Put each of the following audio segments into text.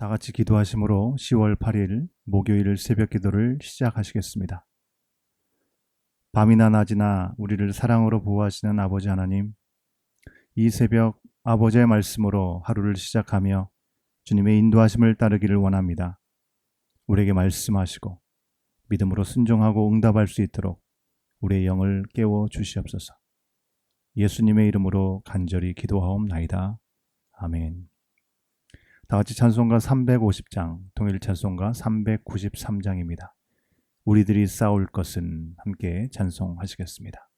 다 같이 기도하심으로 10월 8일 목요일 새벽 기도를 시작하시겠습니다. 밤이나 낮이나 우리를 사랑으로 보호하시는 아버지 하나님, 이 새벽 아버지의 말씀으로 하루를 시작하며 주님의 인도하심을 따르기를 원합니다. 우리에게 말씀하시고 믿음으로 순종하고 응답할 수 있도록 우리의 영을 깨워 주시옵소서. 예수님의 이름으로 간절히 기도하옵나이다. 아멘. 다 같이 찬송가 350장, 통일 찬송가 393장입니다. 우리들이 싸울 것은 함께 찬송하시겠습니다.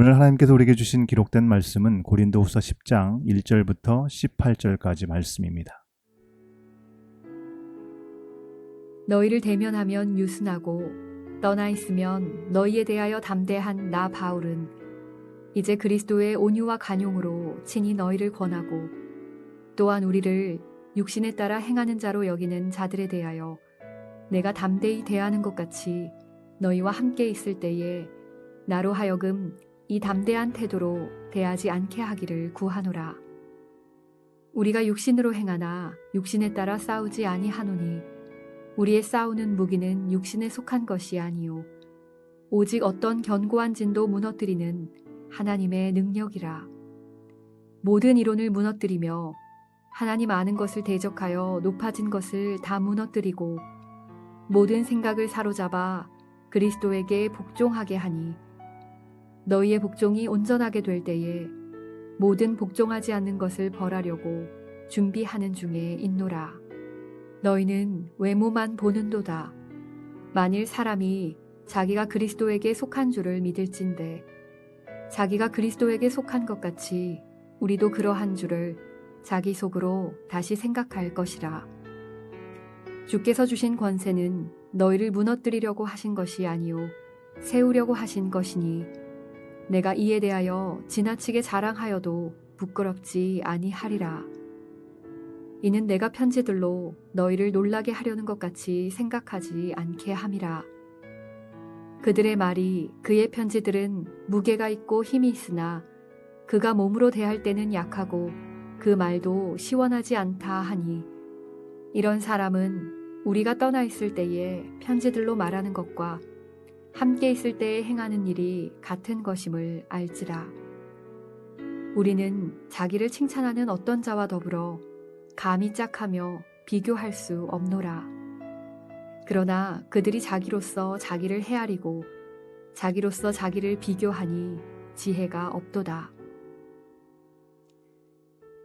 오늘 하나님께서 우리에게 주신 기록된 말씀은 고린도후서 10장 1절부터 18절까지 말씀입니다. 너희를 대면하면 유순하고 떠나 있으면 너희에 대하여 담대한 나 바울은 이제 그리스도의 온유와 간용으로 친히 너희를 권하고 또한 우리를 육신에 따라 행하는 자로 여기는 자들에 대하여 내가 담대히 대하는 것 같이 너희와 함께 있을 때에 나로 하여금 이 담대한 태도로 대하지 않게 하기를 구하노라. 우리가 육신으로 행하나 육신에 따라 싸우지 아니하노니 우리의 싸우는 무기는 육신에 속한 것이 아니요 오직 어떤 견고한 진도 무너뜨리는 하나님의 능력이라. 모든 이론을 무너뜨리며 하나님 아는 것을 대적하여 높아진 것을 다 무너뜨리고 모든 생각을 사로잡아 그리스도에게 복종하게 하니 너희의 복종이 온전하게 될 때에 모든 복종하지 않는 것을 벌하려고 준비하는 중에 있노라. 너희는 외모만 보는도다. 만일 사람이 자기가 그리스도에게 속한 줄을 믿을진대 자기가 그리스도에게 속한 것 같이 우리도 그러한 줄을 자기 속으로 다시 생각할 것이라. 주께서 주신 권세는 너희를 무너뜨리려고 하신 것이 아니요 세우려고 하신 것이니 내가 이에 대하여 지나치게 자랑하여도 부끄럽지 아니하리라. 이는 내가 편지들로 너희를 놀라게 하려는 것 같이 생각하지 않게 함이라. 그들의 말이 그의 편지들은 무게가 있고 힘이 있으나 그가 몸으로 대할 때는 약하고 그 말도 시원하지 않다 하니 이런 사람은 우리가 떠나 있을 때에 편지들로 말하는 것과 함께 있을 때에 행하는 일이 같은 것임을 알지라. 우리는 자기를 칭찬하는 어떤 자와 더불어 감히 짝하며 비교할 수 없노라. 그러나 그들이 자기로서 자기를 헤아리고 자기로서 자기를 비교하니 지혜가 없도다.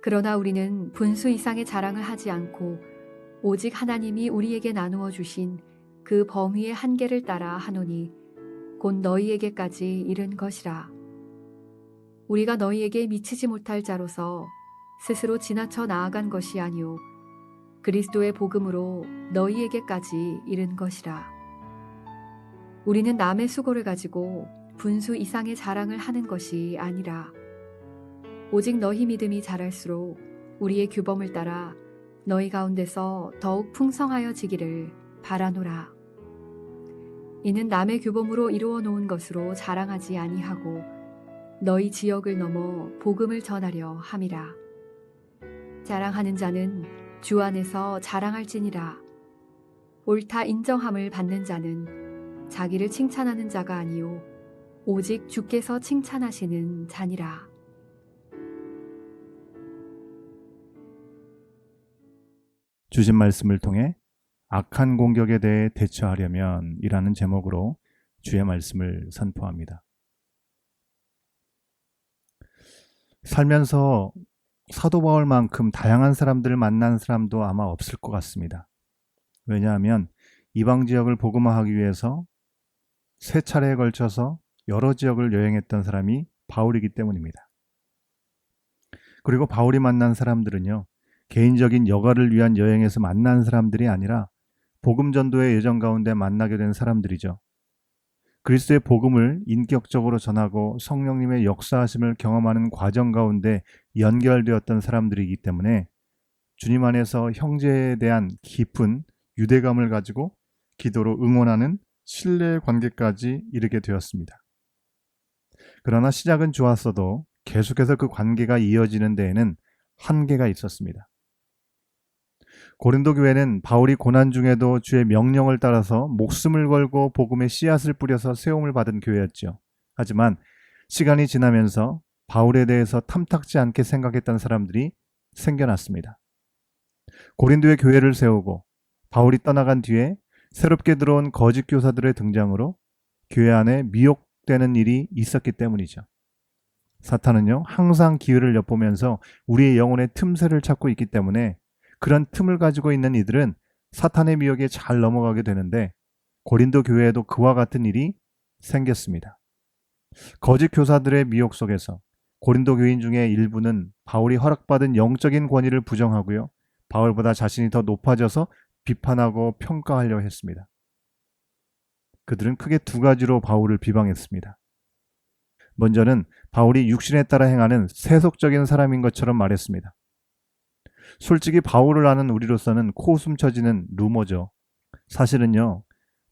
그러나 우리는 분수 이상의 자랑을 하지 않고 오직 하나님이 우리에게 나누어 주신 그 범위의 한계를 따라 하노니 곧 너희에게까지 이른 것이라. 우리가 너희에게 미치지 못할 자로서 스스로 지나쳐 나아간 것이 아니오 그리스도의 복음으로 너희에게까지 이른 것이라. 우리는 남의 수고를 가지고 분수 이상의 자랑을 하는 것이 아니라 오직 너희 믿음이 자랄수록 우리의 규범을 따라 너희 가운데서 더욱 풍성하여지기를 바라노라. 이는 남의 규범으로 이루어 놓은 것으로 자랑하지 아니하고 너희 지역을 넘어 복음을 전하려 함이라. 자랑하는 자는 주 안에서 자랑할지니라. 옳다 인정함을 받는 자는 자기를 칭찬하는 자가 아니요 오직 주께서 칭찬하시는 자니라. 주신 말씀을 통해 악한 공격에 대해 대처하려면 이라는 제목으로 주의 말씀을 선포합니다. 살면서 사도 바울만큼 다양한 사람들을 만난 사람도 아마 없을 것 같습니다. 왜냐하면 이방 지역을 복음화하기 위해서 3차례에 걸쳐서 여러 지역을 여행했던 사람이 바울이기 때문입니다. 그리고 바울이 만난 사람들은요, 개인적인 여가를 위한 여행에서 만난 사람들이 아니라 복음 전도의 여정 가운데 만나게 된 사람들이죠. 그리스도의 복음을 인격적으로 전하고 성령님의 역사하심을 경험하는 과정 가운데 연결되었던 사람들이기 때문에 주님 안에서 형제에 대한 깊은 유대감을 가지고 기도로 응원하는 신뢰의 관계까지 이르게 되었습니다. 그러나 시작은 좋았어도 계속해서 그 관계가 이어지는 데에는 한계가 있었습니다. 고린도 교회는 바울이 고난 중에도 주의 명령을 따라서 목숨을 걸고 복음의 씨앗을 뿌려서 세움을 받은 교회였죠. 하지만 시간이 지나면서 바울에 대해서 탐탁지 않게 생각했던 사람들이 생겨났습니다. 고린도의 교회를 세우고 바울이 떠나간 뒤에 새롭게 들어온 거짓 교사들의 등장으로 교회 안에 미혹되는 일이 있었기 때문이죠. 사탄은요, 항상 기회를 엿보면서 우리의 영혼의 틈새를 찾고 있기 때문에 그런 틈을 가지고 있는 이들은 사탄의 미혹에 잘 넘어가게 되는데 고린도 교회에도 그와 같은 일이 생겼습니다. 거짓 교사들의 미혹 속에서 고린도 교인 중에 일부는 바울이 허락받은 영적인 권위를 부정하고요, 바울보다 자신이 더 높아져서 비판하고 평가하려 했습니다. 그들은 크게 2가지로 바울을 비방했습니다. 먼저는 바울이 육신에 따라 행하는 세속적인 사람인 것처럼 말했습니다. 솔직히 바울을 아는 우리로서는 코웃음 쳐지는 루머죠. 사실은요,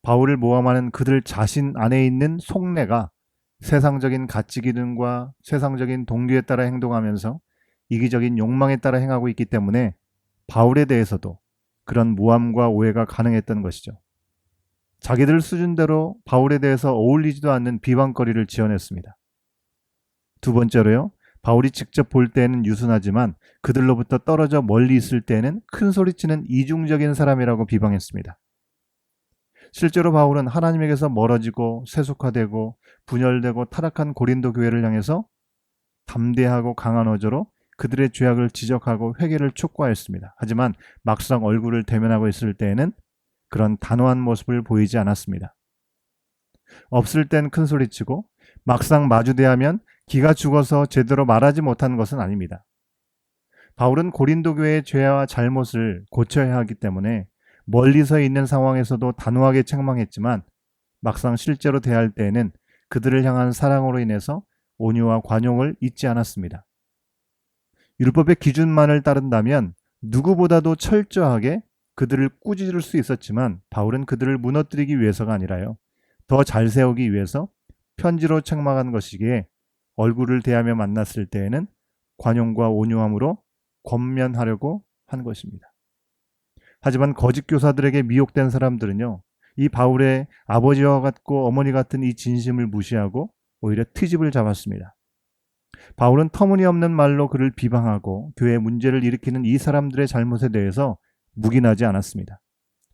바울을 모함하는 그들 자신 안에 있는 속내가 세상적인 가치 기준과 세상적인 동기에 따라 행동하면서 이기적인 욕망에 따라 행하고 있기 때문에 바울에 대해서도 그런 모함과 오해가 가능했던 것이죠. 자기들 수준대로 바울에 대해서 어울리지도 않는 비방거리를 지어냈습니다. 2번째로요, 바울이 직접 볼 때에는 유순하지만 그들로부터 떨어져 멀리 있을 때에는 큰 소리치는 이중적인 사람이라고 비방했습니다. 실제로 바울은 하나님에게서 멀어지고 세속화되고 분열되고 타락한 고린도 교회를 향해서 담대하고 강한 어조로 그들의 죄악을 지적하고 회개를 촉구하였습니다. 하지만 막상 얼굴을 대면하고 있을 때에는 그런 단호한 모습을 보이지 않았습니다. 없을 땐 큰 소리치고 막상 마주대하면 기가 죽어서 제대로 말하지 못한 것은 아닙니다. 바울은 고린도 교회의 죄와 잘못을 고쳐야 하기 때문에 멀리서 있는 상황에서도 단호하게 책망했지만 막상 실제로 대할 때에는 그들을 향한 사랑으로 인해서 온유와 관용을 잊지 않았습니다. 율법의 기준만을 따른다면 누구보다도 철저하게 그들을 꾸짖을 수 있었지만 바울은 그들을 무너뜨리기 위해서가 아니라요. 더 잘 세우기 위해서 편지로 책망한 것이기에 얼굴을 대하며 만났을 때에는 관용과 온유함으로 권면하려고 한 것입니다. 하지만 거짓 교사들에게 미혹된 사람들은요, 이 바울의 아버지와 같고 어머니 같은 이 진심을 무시하고 오히려 트집을 잡았습니다. 바울은 터무니없는 말로 그를 비방하고 교회에 문제를 일으키는 이 사람들의 잘못에 대해서 묵인하지 않았습니다.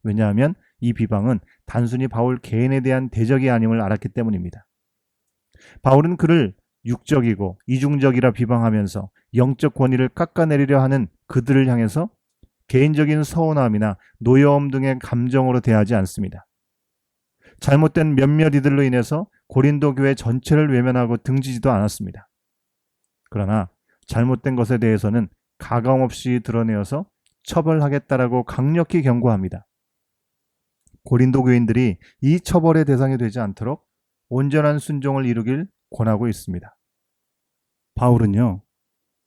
왜냐하면 이 비방은 단순히 바울 개인에 대한 대적이 아님을 알았기 때문입니다. 바울은 그를 육적이고 이중적이라 비방하면서 영적 권위를 깎아내리려 하는 그들을 향해서 개인적인 서운함이나 노여움 등의 감정으로 대하지 않습니다. 잘못된 몇몇 이들로 인해서 고린도 교회 전체를 외면하고 등지지도 않았습니다. 그러나 잘못된 것에 대해서는 가감없이 드러내어서 처벌하겠다라고 강력히 경고합니다. 고린도 교인들이 이 처벌의 대상이 되지 않도록 온전한 순종을 이루길 권하고 있습니다. 바울은요,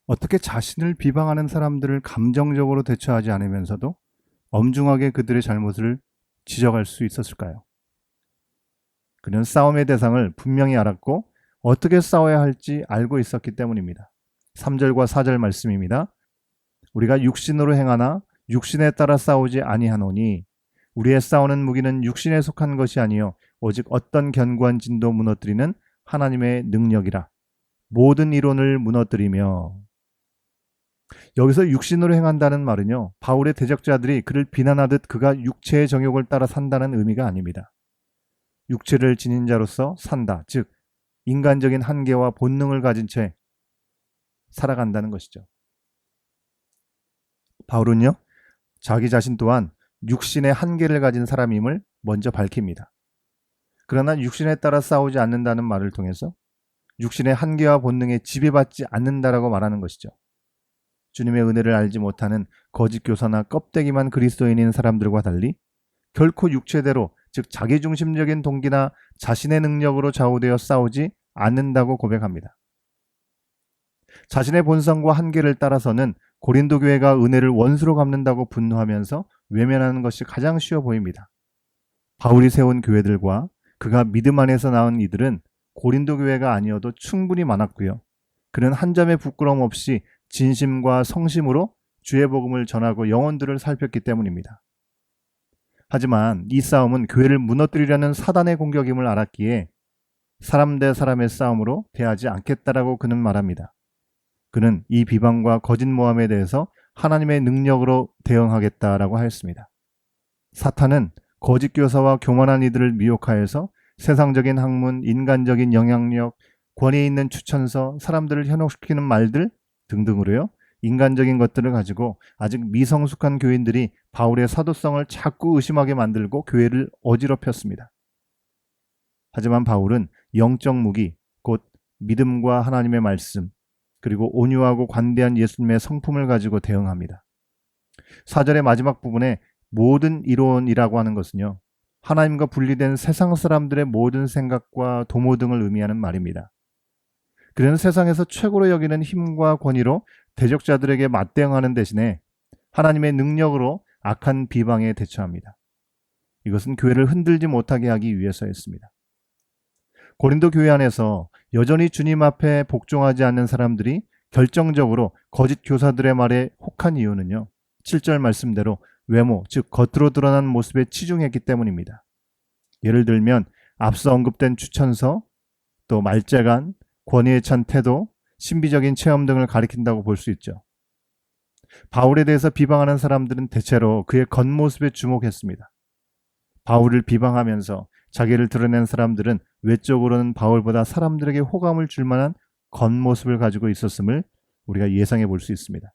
어떻게 자신을 비방하는 사람들을 감정적으로 대처하지 않으면서도 엄중하게 그들의 잘못을 지적할 수 있었을까요? 그는 싸움의 대상을 분명히 알았고 어떻게 싸워야 할지 알고 있었기 때문입니다. 3절과 4절 말씀입니다. 우리가 육신으로 행하나 육신에 따라 싸우지 아니하노니 우리의 싸우는 무기는 육신에 속한 것이 아니요 오직 어떤 견고한 진도 무너뜨리는 하나님의 능력이라. 모든 이론을 무너뜨리며. 여기서 육신으로 행한다는 말은요, 바울의 대적자들이 그를 비난하듯 그가 육체의 정욕을 따라 산다는 의미가 아닙니다. 육체를 지닌 자로서 산다, 즉 인간적인 한계와 본능을 가진 채 살아간다는 것이죠. 바울은요, 자기 자신 또한 육신의 한계를 가진 사람임을 먼저 밝힙니다. 그러나 육신에 따라 싸우지 않는다는 말을 통해서 육신의 한계와 본능에 지배받지 않는다라고 말하는 것이죠. 주님의 은혜를 알지 못하는 거짓 교사나 껍데기만 그리스도인인 사람들과 달리 결코 육체대로, 즉 자기중심적인 동기나 자신의 능력으로 좌우되어 싸우지 않는다고 고백합니다. 자신의 본성과 한계를 따라서는 고린도 교회가 은혜를 원수로 갚는다고 분노하면서 외면하는 것이 가장 쉬워 보입니다. 바울이 세운 교회들과 그가 믿음 안에서 낳은 이들은 고린도 교회가 아니어도 충분히 많았고요. 그는 한 점의 부끄러움 없이 진심과 성심으로 주의 복음을 전하고 영혼들을 살폈기 때문입니다. 하지만 이 싸움은 교회를 무너뜨리려는 사단의 공격임을 알았기에 사람 대 사람의 싸움으로 대하지 않겠다라고 그는 말합니다. 그는 이 비방과 거짓 모함에 대해서 하나님의 능력으로 대응하겠다라고 하였습니다. 사탄은 거짓 교사와 교만한 이들을 미혹하여서 세상적인 학문, 인간적인 영향력, 권위 있는 추천서, 사람들을 현혹시키는 말들 등등으로요, 인간적인 것들을 가지고 아직 미성숙한 교인들이 바울의 사도성을 자꾸 의심하게 만들고 교회를 어지럽혔습니다. 하지만 바울은 영적 무기, 곧 믿음과 하나님의 말씀, 그리고 온유하고 관대한 예수님의 성품을 가지고 대응합니다. 4절의 마지막 부분에 모든 이론이라고 하는 것은요, 하나님과 분리된 세상 사람들의 모든 생각과 도모 등을 의미하는 말입니다. 그는 세상에서 최고로 여기는 힘과 권위로 대적자들에게 맞대응하는 대신에 하나님의 능력으로 악한 비방에 대처합니다. 이것은 교회를 흔들지 못하게 하기 위해서였습니다. 고린도 교회 안에서 여전히 주님 앞에 복종하지 않는 사람들이 결정적으로 거짓 교사들의 말에 혹한 이유는요, 7절 말씀대로 외모, 즉 겉으로 드러난 모습에 치중했기 때문입니다. 예를 들면 앞서 언급된 추천서, 또 말재간, 권위에 찬 태도, 신비적인 체험 등을 가리킨다고 볼 수 있죠. 바울에 대해서 비방하는 사람들은 대체로 그의 겉모습에 주목했습니다. 바울을 비방하면서 자기를 드러낸 사람들은 외적으로는 바울보다 사람들에게 호감을 줄 만한 겉모습을 가지고 있었음을 우리가 예상해 볼 수 있습니다.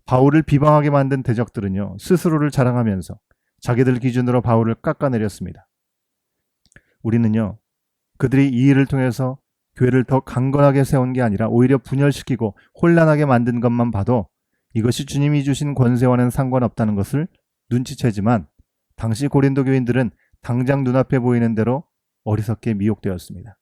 바울을 비방하게 만든 대적들은요, 스스로를 자랑하면서 자기들 기준으로 바울을 깎아내렸습니다. 우리는요, 그들이 이 일을 통해서 교회를 더 강건하게 세운 게 아니라 오히려 분열시키고 혼란하게 만든 것만 봐도 이것이 주님이 주신 권세와는 상관없다는 것을 눈치채지만 당시 고린도 교인들은 당장 눈앞에 보이는 대로 어리석게 미혹되었습니다.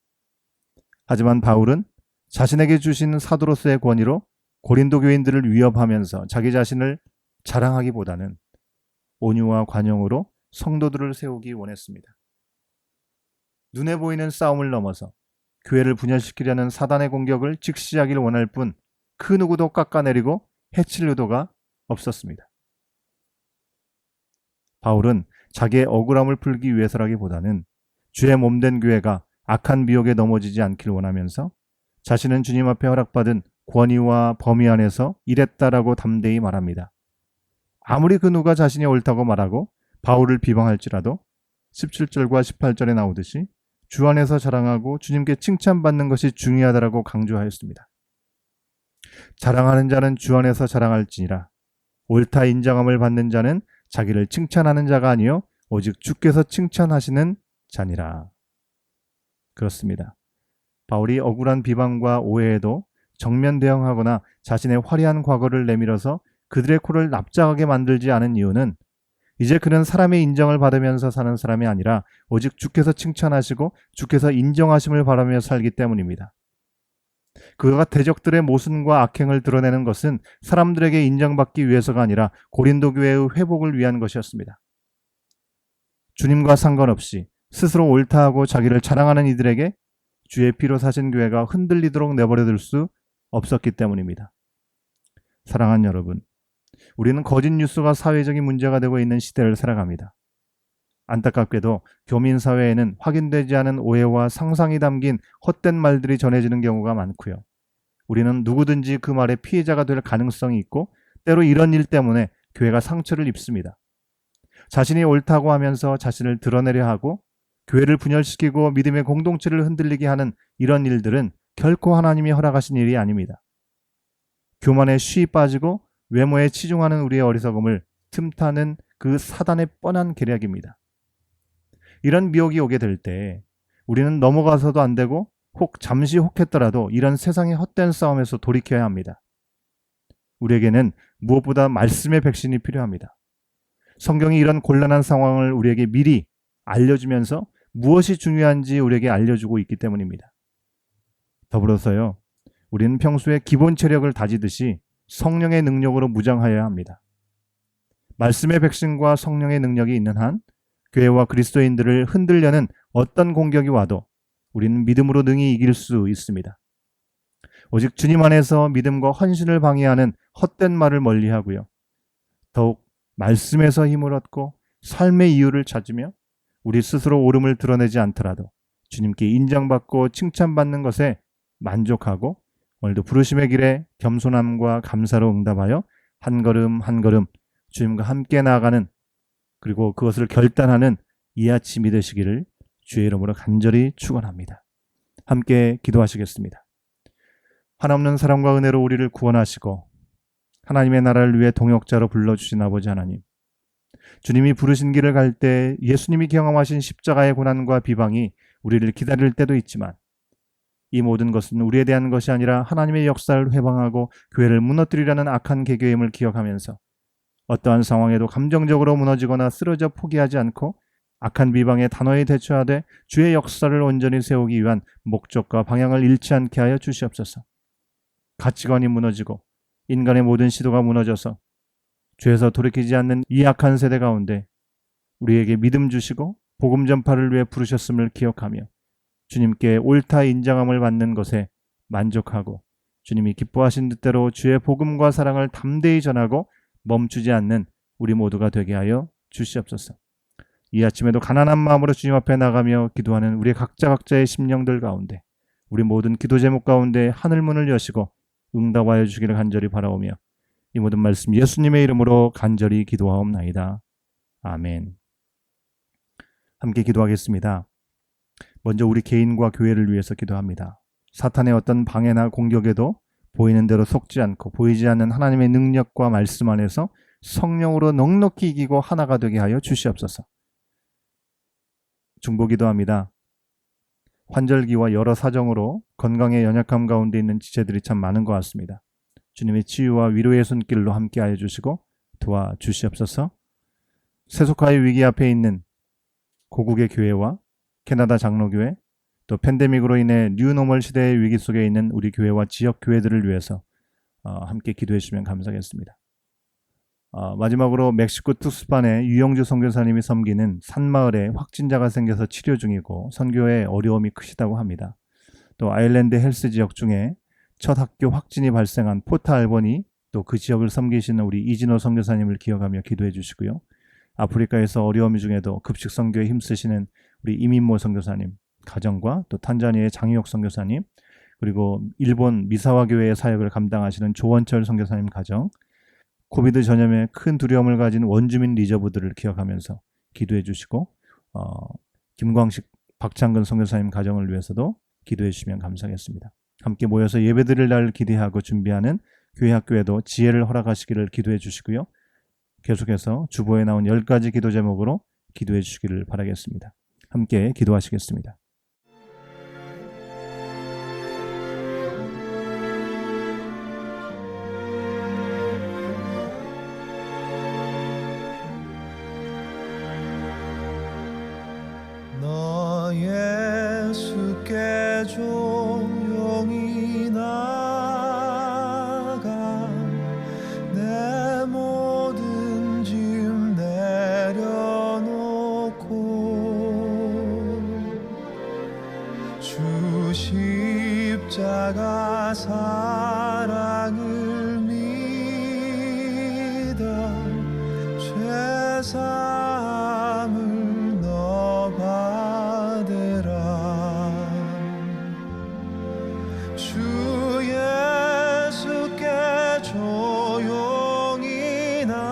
하지만 바울은 자신에게 주신 사도로서의 권위로 고린도 교인들을 위협하면서 자기 자신을 자랑하기보다는 온유와 관용으로 성도들을 세우기 원했습니다. 눈에 보이는 싸움을 넘어서 교회를 분열시키려는 사단의 공격을 직시하길 원할 뿐 그 누구도 깎아내리고 해칠 의도가 없었습니다. 바울은 자기의 억울함을 풀기 위해서라기보다는 주의 몸된 교회가 악한 미혹에 넘어지지 않길 원하면서 자신은 주님 앞에 허락받은 권위와 범위 안에서 일했다라고 담대히 말합니다. 아무리 그 누가 자신이 옳다고 말하고 바울을 비방할지라도 17절과 18절에 나오듯이 주 안에서 자랑하고 주님께 칭찬받는 것이 중요하다라고 강조하였습니다. 자랑하는 자는 주 안에서 자랑할지니라. 옳다 인정함을 받는 자는 자기를 칭찬하는 자가 아니요 오직 주께서 칭찬하시는 자니라. 그렇습니다. 바울이 억울한 비방과 오해에도 정면 대응하거나 자신의 화려한 과거를 내밀어서 그들의 코를 납작하게 만들지 않은 이유는 이제 그는 사람의 인정을 받으면서 사는 사람이 아니라 오직 주께서 칭찬하시고 주께서 인정하심을 바라며 살기 때문입니다. 그가 대적들의 모순과 악행을 드러내는 것은 사람들에게 인정받기 위해서가 아니라 고린도 교회의 회복을 위한 것이었습니다. 주님과 상관없이 스스로 옳다 하고 자기를 자랑하는 이들에게 주의 피로 사신 교회가 흔들리도록 내버려둘 수 없었기 때문입니다. 사랑하는 여러분, 우리는 거짓 뉴스가 사회적인 문제가 되고 있는 시대를 살아갑니다. 안타깝게도 교민 사회에는 확인되지 않은 오해와 상상이 담긴 헛된 말들이 전해지는 경우가 많고요. 우리는 누구든지 그 말의 피해자가 될 가능성이 있고 때로 이런 일 때문에 교회가 상처를 입습니다. 자신이 옳다고 하면서 자신을 드러내려 하고 교회를 분열시키고 믿음의 공동체를 흔들리게 하는 이런 일들은 결코 하나님이 허락하신 일이 아닙니다. 교만에 쉬이 빠지고 외모에 치중하는 우리의 어리석음을 틈타는 그 사단의 뻔한 계략입니다. 이런 미혹이 오게 될 때 우리는 넘어가서도 안 되고 혹 잠시 혹했더라도 이런 세상의 헛된 싸움에서 돌이켜야 합니다. 우리에게는 무엇보다 말씀의 백신이 필요합니다. 성경이 이런 곤란한 상황을 우리에게 미리 알려주면서 무엇이 중요한지 우리에게 알려주고 있기 때문입니다. 더불어서요, 우리는 평소에 기본 체력을 다지듯이 성령의 능력으로 무장하여야 합니다. 말씀의 백신과 성령의 능력이 있는 한 교회와 그리스도인들을 흔들려는 어떤 공격이 와도 우리는 믿음으로 능히 이길 수 있습니다. 오직 주님 안에서 믿음과 헌신을 방해하는 헛된 말을 멀리하고요. 더욱 말씀에서 힘을 얻고 삶의 이유를 찾으며 우리 스스로 옳음을 드러내지 않더라도 주님께 인정받고 칭찬받는 것에 만족하고 오늘도 부르심의 길에 겸손함과 감사로 응답하여 한 걸음 한 걸음 주님과 함께 나아가는 그리고 그것을 결단하는 이 아침이 되시기를 주의 이름으로 간절히 축원합니다. 함께 기도하시겠습니다. 한없는 사랑과 은혜로 우리를 구원하시고 하나님의 나라를 위해 동역자로 불러주신 아버지 하나님, 주님이 부르신 길을 갈 때 예수님이 경험하신 십자가의 고난과 비방이 우리를 기다릴 때도 있지만 이 모든 것은 우리에 대한 것이 아니라 하나님의 역사를 회방하고 교회를 무너뜨리려는 악한 계교임을 기억하면서 어떠한 상황에도 감정적으로 무너지거나 쓰러져 포기하지 않고 악한 비방에 단호히 대처하되 주의 역사를 온전히 세우기 위한 목적과 방향을 잃지 않게 하여 주시옵소서. 가치관이 무너지고 인간의 모든 시도가 무너져서 죄에서 돌이키지 않는 이 악한 세대 가운데 우리에게 믿음 주시고 복음 전파를 위해 부르셨음을 기억하며 주님께 옳다 인정함을 받는 것에 만족하고 주님이 기뻐하신 뜻대로 주의 복음과 사랑을 담대히 전하고 멈추지 않는 우리 모두가 되게 하여 주시옵소서. 이 아침에도 가난한 마음으로 주님 앞에 나가며 기도하는 우리 각자의 심령들 가운데 우리 모든 기도 제목 가운데 하늘문을 여시고 응답하여 주기를 간절히 바라오며 이 모든 말씀 예수님의 이름으로 간절히 기도하옵나이다. 아멘. 함께 기도하겠습니다. 먼저 우리 개인과 교회를 위해서 기도합니다. 사탄의 어떤 방해나 공격에도 보이는 대로 속지 않고 보이지 않는 하나님의 능력과 말씀 안에서 성령으로 넉넉히 이기고 하나가 되게 하여 주시옵소서. 중보기도합니다. 환절기와 여러 사정으로 건강에 연약함 가운데 있는 지체들이 참 많은 것 같습니다. 주님의 치유와 위로의 손길로 함께하여 주시고 도와주시옵소서. 세속화의 위기 앞에 있는 고국의 교회와 캐나다 장로교회, 또 팬데믹으로 인해 뉴노멀 시대의 위기 속에 있는 우리 교회와 지역 교회들을 위해서 함께 기도해 주시면 감사하겠습니다. 마지막으로 멕시코 특수반의 유영주 선교사님이 섬기는 산마을에 확진자가 생겨서 치료 중이고 선교에 어려움이 크시다고 합니다. 또 아일랜드 헬스 지역 중에 첫 학교 확진이 발생한 포트 알버니, 또 그 지역을 섬기시는 우리 이진호 선교사님을 기억하며 기도해 주시고요. 아프리카에서 어려움 중에도 급식 선교에 힘쓰시는 우리 이민모 선교사님 가정과 또 탄자니아의 장유혁 선교사님, 그리고 일본 미사와 교회의 사역을 감당하시는 조원철 선교사님 가정, 코비드 전염에 큰 두려움을 가진 원주민 리저브들을 기억하면서 기도해 주시고, 김광식, 박창근 선교사님 가정을 위해서도 기도해 주시면 감사하겠습니다. 함께 모여서 예배드릴 날 기대하고 준비하는 교회 학교에도 지혜를 허락하시기를 기도해 주시고요. 계속해서 주보에 나온 10가지 기도 제목으로 기도해 주시기를 바라겠습니다. 함께 기도하시겠습니다. 너 예수께 조용히 나가 내 모든 짐 내려놓고 주 십자가 사랑을 믿어 죄사함을 너 받으라. 주 예수께 조용히 나가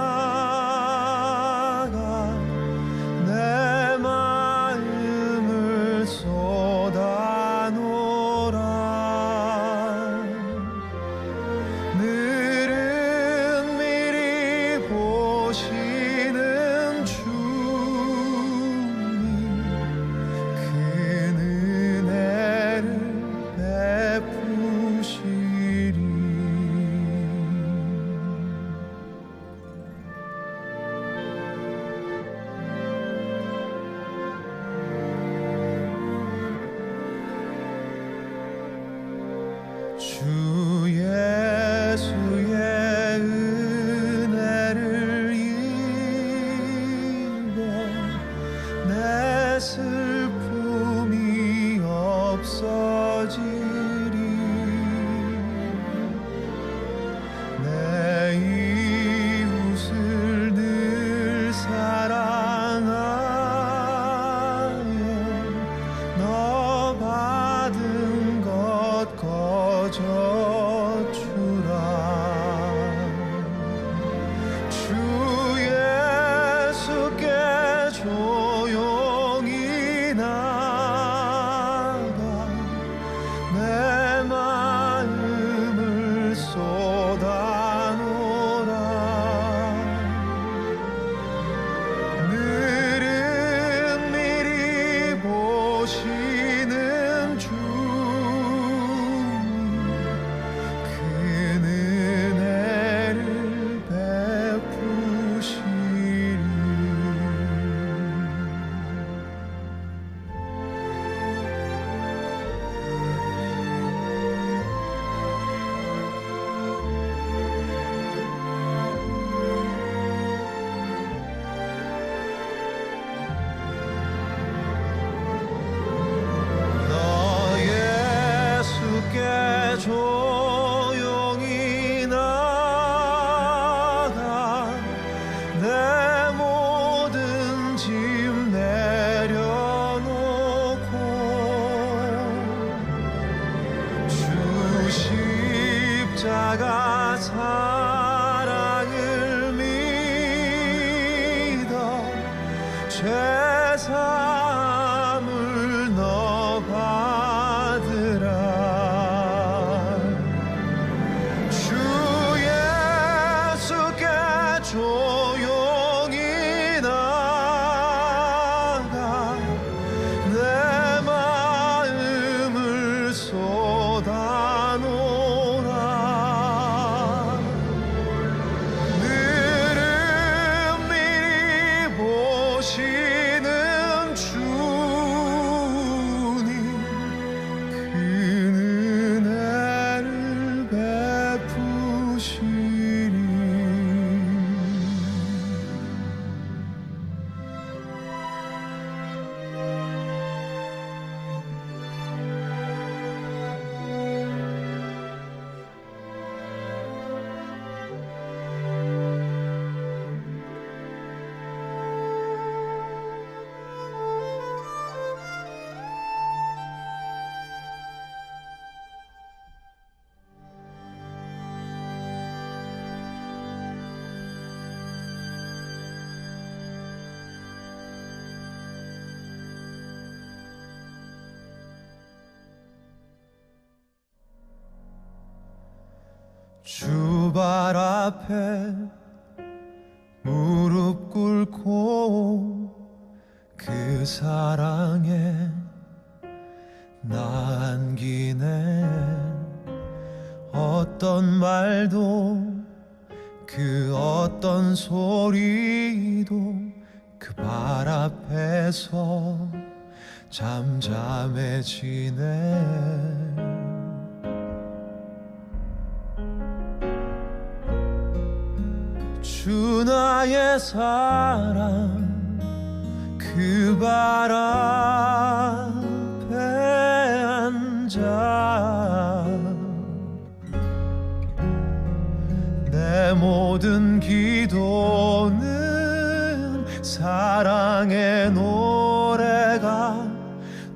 내 마음을 쏟아놓으라. 늘은 미리 보시는 주님 큰 은혜를 베푸시리. 주 예수의 은혜를 입어 내 슬픔이 없어지리. 내 이웃을 늘 사랑하여 너 받은 것 거저 주 발 앞에 무릎 꿇고 그 사랑에 나 안기네. 어떤 말도 그 어떤 소리도 그 발 앞에서 잠잠해지네. 주 나의 사랑 그 발 앞에 앉아 내 모든 기도는 사랑의 노래가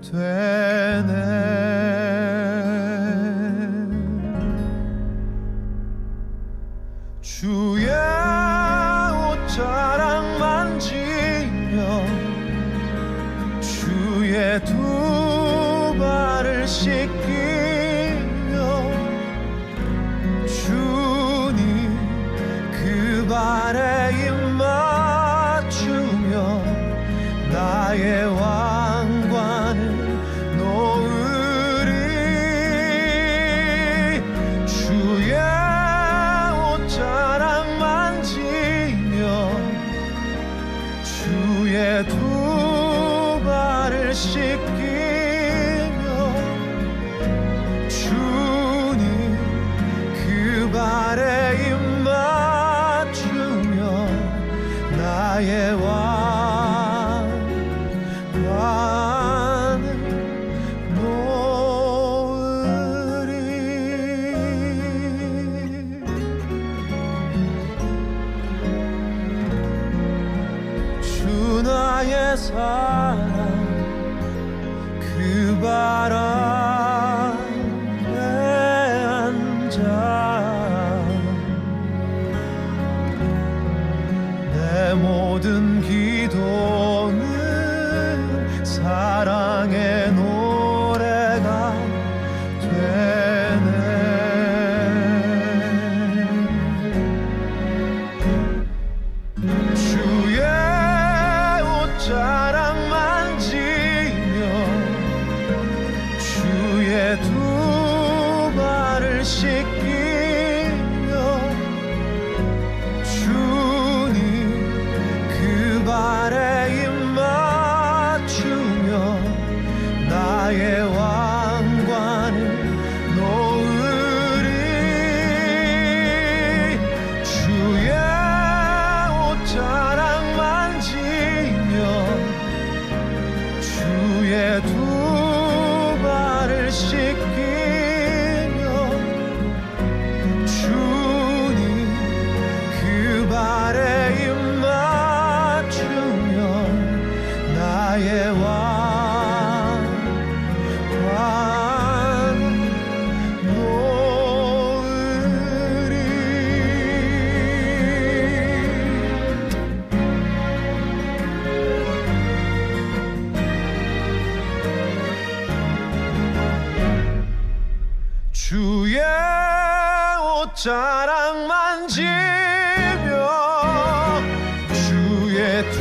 되네. 주의 옷자락 만지며 주의 두 발을 씻기며 주님 그 발에 입 맞추며 나의 왕관을 놓으리. 주의 옷자락 만지며 주의 두 발을 씻기며 주님 그 발에 입 맞추며 나의 왕관을 놓으리. 주 나의 사랑 그 발 앞에 앉아 내 모든 기도는 사랑의 노래가 되네. 주의 옷자락 만지며 주의 두 발을 씻기며 주님 그 발에 입 맞추며 나의 왕관을 놓으리. 주의 옷자락 만지며 주의 두 발을 씻기며 주님 그 발에 입 맞추며 나의 왕관을 놓으리. 주의 옷자락 만지며 주의 두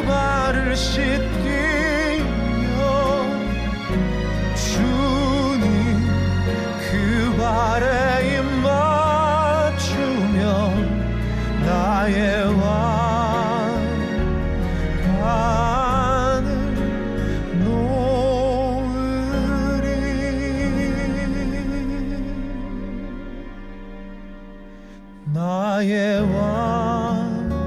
발을 씻기며 주님 그 발에 입 맞추며 나의 왕관을 놓으리. 나의 왕관을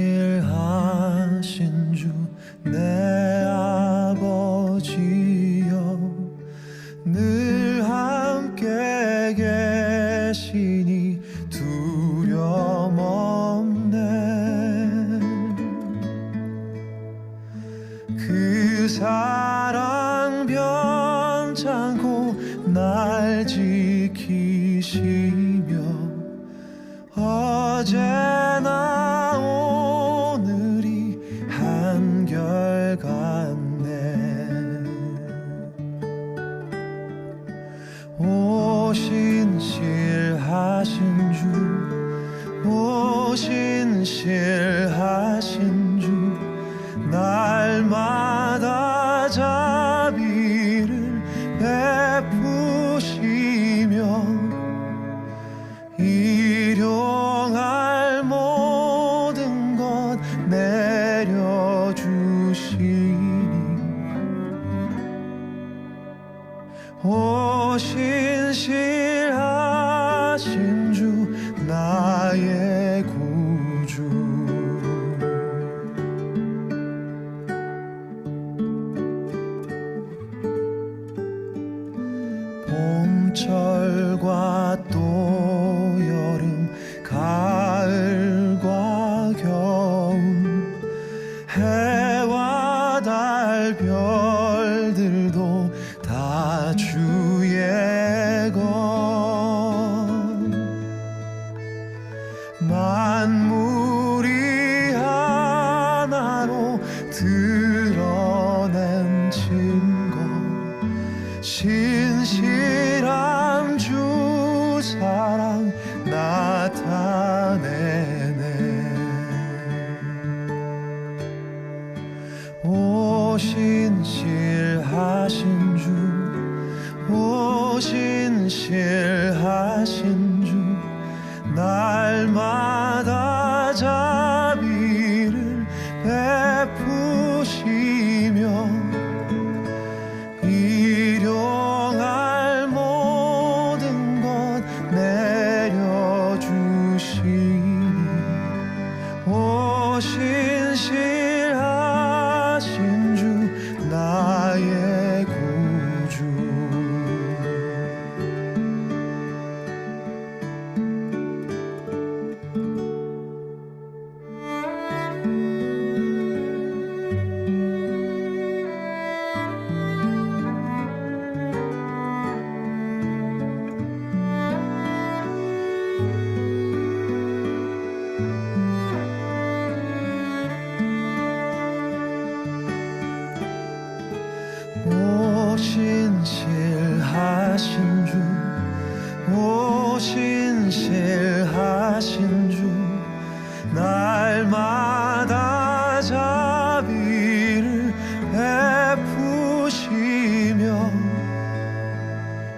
오신실한 계시니 두려움 없네. 그 사랑 변찮고 날 지키시며 어제나 오늘이 한결같네. 오신실하신 주, 오신실하신 주, 날마다 자비를 베푸시며 일용할 모든 것 내려주시니 오신실하신 주 나의 구주. 봄철과 또 여름, 가을과 겨울, 해와 달 별들도 다 주의 것. 만물이 하나로 드러낸 증거, 신실한 주 사랑 나타내네. 오신실하신 주, 오신실하신 주, 날마다 자비를 베푸시며 일용할 모든 것 내려주시니 오신실하신 주 나의 구주. 오신실하신 주, 오신실하신 주, 날마다 자비를 베푸시며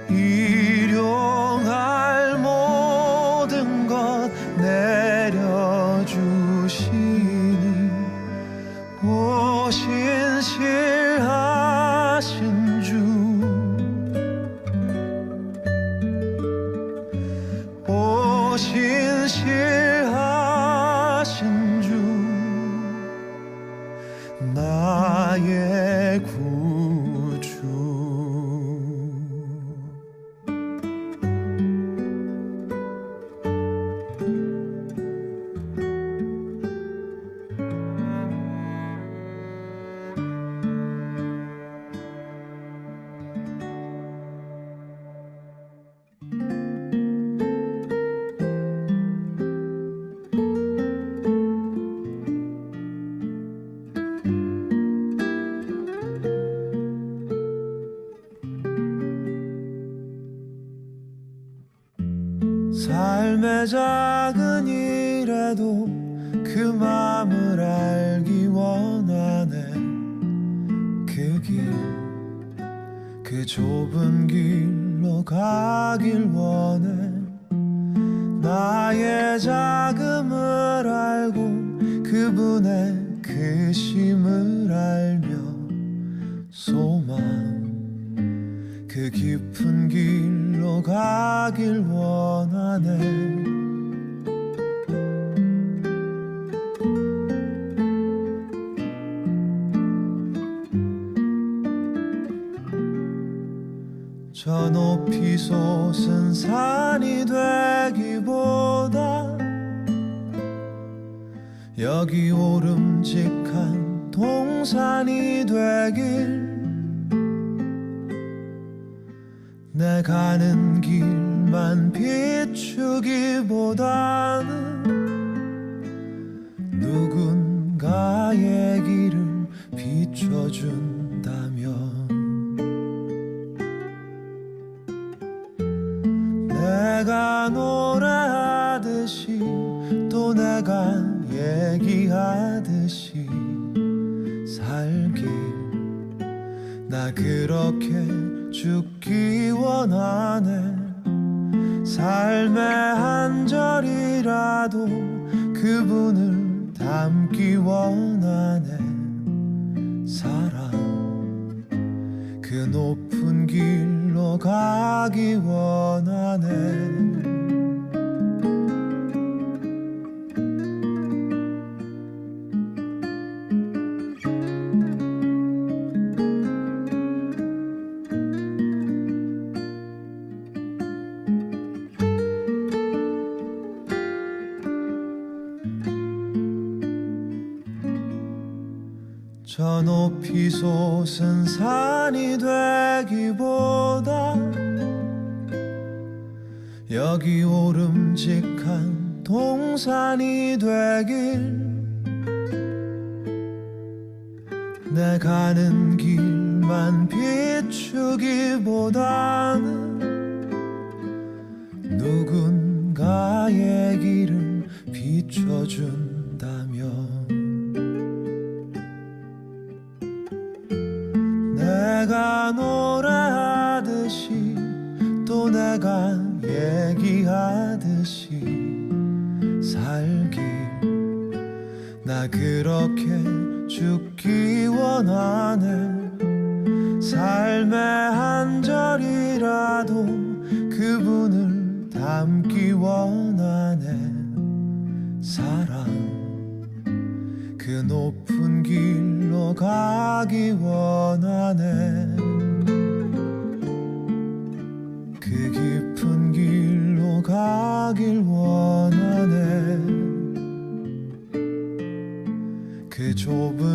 일용할 모든 것 내려주시니 오신실하신 주, 오신실하신 주 나의 구주. 삶의 작은 일에도 그 맘을 알기 원하네. 그 길, 그 좁은 길로 가길 원해. 나의 자금을 알고 그분의 크심을 알며 소망, 그 깊은 길로 가길 원하네. 저 높이 솟은 산이 돼 여기 오름직한 동산이 되길 내 가는 길만 비추기보다는 누군가의 길을 비춰준다면 내가 노래하듯이 또 내가 얘기하듯이 살길 나 그렇게 죽기 원하네 삶의 한 절이라도 그분을 담기 원하네 사랑 그 높은 길로 가기 원하네 저 높이 솟은 산이 되기보다 여기 오름직한 동산이 되길 내 가는 길만 비추기보다는 누군가의 길을 비춰준다면 내가 노래하듯이 또 내가 얘기하듯이 살길 나 그렇게 죽기 원하네 삶의 한 절이라도 그분을 담기 원하네 사랑 그 높은 길로 가기 원하네 그 깊은 길로 가길 원하네 그 좁은